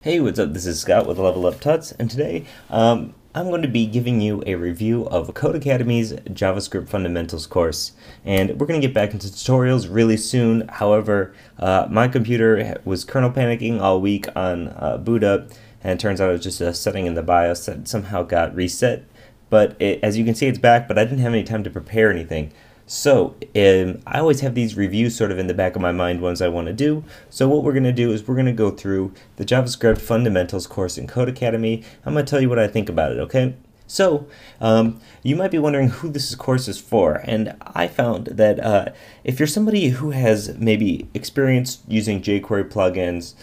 Hey, what's up? This is Scott with Level Up Tuts, and today I'm going to be giving you a review of Codecademy's JavaScript Fundamentals course. And we're going to get back into tutorials really soon. However, my computer was kernel panicking all week on boot up, and it turns out it was just a setting in the BIOS that somehow got reset. But as you can see, it's back, but I didn't have any time to prepare anything. So I always have these reviews sort of in the back of my mind, ones I want to do. So what we're going to do is we're going to go through the JavaScript Fundamentals course in Codecademy. I'm going to tell you what I think about it, okay? So you might be wondering who this course is for, and I found that if you're somebody who has maybe experience using jQuery plugins,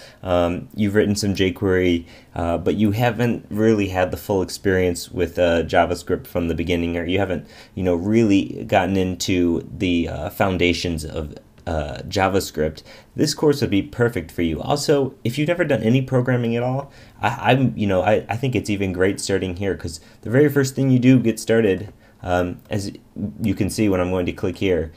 you've written some jQuery, but you haven't really had the full experience with JavaScript from the beginning, or you haven't, really gotten into the foundations of JavaScript, this course would be perfect for you. Also, if you've never done any programming at all, I think it's even great starting here, because the very first thing you do get started, as you can see when I'm going to click here,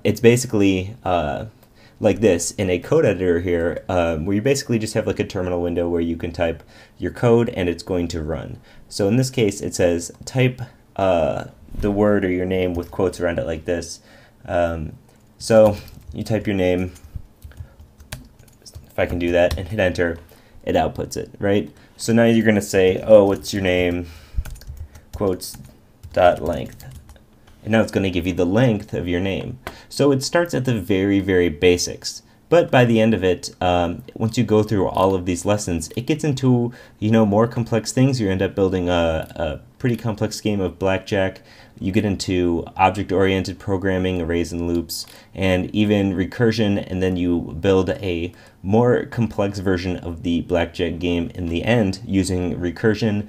it's basically like this in a code editor here, where you basically just have like a terminal window where you can type your code and it's going to run. So in this case, it says type the word or your name with quotes around it like this. So you type your name, if I can do that, and hit enter, it outputs it, right? So now you're going to say, oh, what's your name, quotes, dot length. And now it's going to give you the length of your name. So it starts at the very, very basics. But by the end of it, once you go through all of these lessons, it gets into, more complex things. You end up building a pretty complex game of blackjack. You get into object-oriented programming, arrays and loops, and even recursion, and then you build a more complex version of the blackjack game in the end using recursion,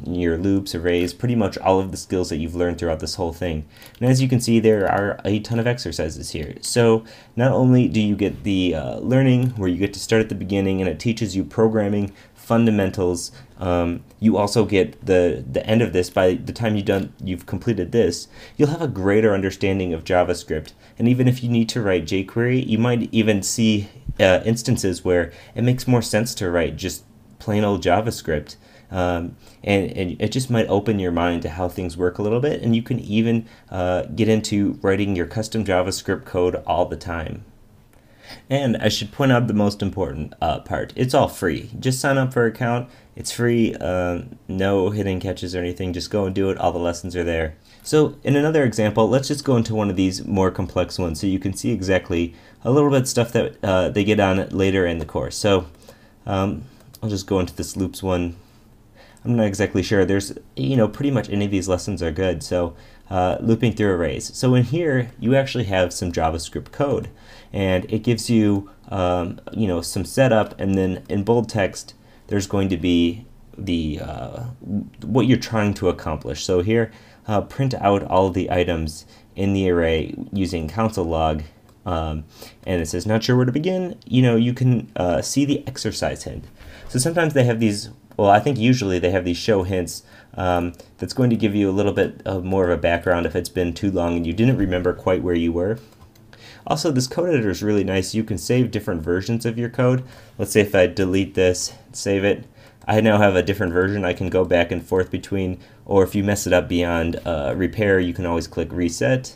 your loops, arrays, pretty much all of the skills that you've learned throughout this whole thing. And as you can see, there are a ton of exercises here. So not only do you get the learning where you get to start at the beginning and it teaches you programming fundamentals, you also get the end of this. By the time you've completed this, you'll have a greater understanding of JavaScript. And even if you need to write jQuery, you might even see instances where it makes more sense to write just plain old JavaScript. And it just might open your mind to how things work a little bit, and you can even get into writing your custom JavaScript code all the time. And I should point out the most important part. It's all free. Just sign up for an account. It's free. No hidden catches or anything. Just go and do it. All the lessons are there. So in another example, let's just go into one of these more complex ones so you can see exactly a little bit of stuff that they get on later in the course. So I'll just go into this loops one. I'm not exactly sure. There's, pretty much any of these lessons are good. So looping through arrays. So in here, you actually have some JavaScript code, and it gives you, some setup, and then in bold text, there's going to be the what you're trying to accomplish. So here, print out all of the items in the array using console log, and it says not sure where to begin. You can see the exercise hint. So sometimes they have these. Well, I think usually they have these show hints that's going to give you a little bit of more of a background if it's been too long and you didn't remember quite where you were. Also, this code editor is really nice. You can save different versions of your code. Let's say if I delete this, save it, I now have a different version I can go back and forth between, or if you mess it up beyond repair, you can always click reset.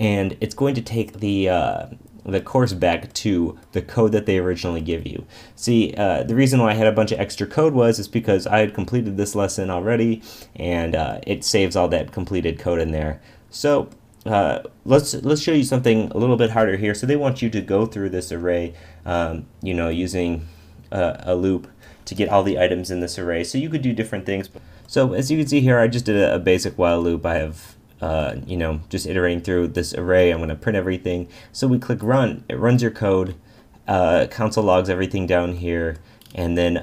And it's going to take the course back to the code that they originally give you. See, the reason why I had a bunch of extra code is because I had completed this lesson already, and it saves all that completed code in there. So let's show you something a little bit harder here. So they want you to go through this array, using a loop to get all the items in this array. So you could do different things. So as you can see here, I just did a basic while loop. I have just iterating through this array. I'm going to print everything. So we click run. It runs your code, console logs everything down here, and then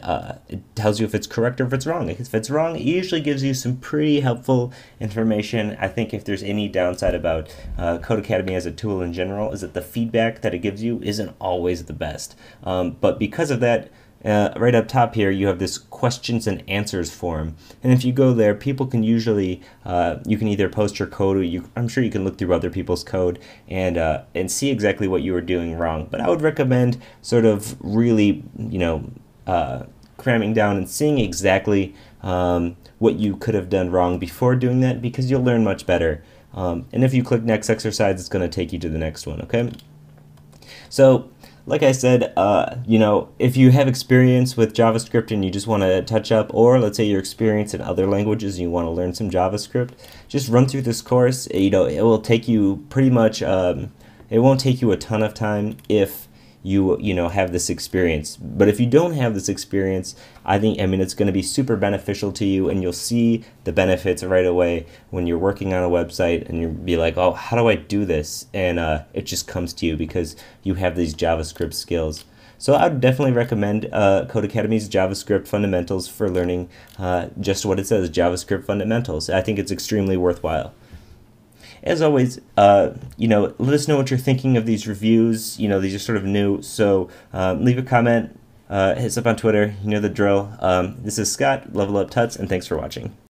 it tells you if it's correct or if it's wrong. If it's wrong, it usually gives you some pretty helpful information. I think if there's any downside about Codecademy as a tool in general, is that the feedback that it gives you isn't always the best. But because of that, right up top here, you have this questions and answers form, and if you go there, people can usually you can either post your code, or I'm sure you can look through other people's code and see exactly what you were doing wrong. But I would recommend sort of really cramming down and seeing exactly what you could have done wrong before doing that, because you'll learn much better. And if you click next exercise, it's going to take you to the next one, okay? So, like I said, if you have experience with JavaScript and you just want to touch up, or let's say you're experienced in other languages and you want to learn some JavaScript, just run through this course. It will take you pretty much, it won't take you a ton of time if you have this experience. But if you don't have this experience, I mean it's going to be super beneficial to you, and you'll see the benefits right away when you're working on a website and you'll be like, oh, how do I do this? And it just comes to you because you have these JavaScript skills. So I would definitely recommend Codecademy's JavaScript Fundamentals for learning just what it says, JavaScript Fundamentals. I think it's extremely worthwhile. As always, let us know what you're thinking of these reviews. These are sort of new, so leave a comment, hit us up on Twitter. You know the drill. This is Scott, Level Up Tuts, and thanks for watching.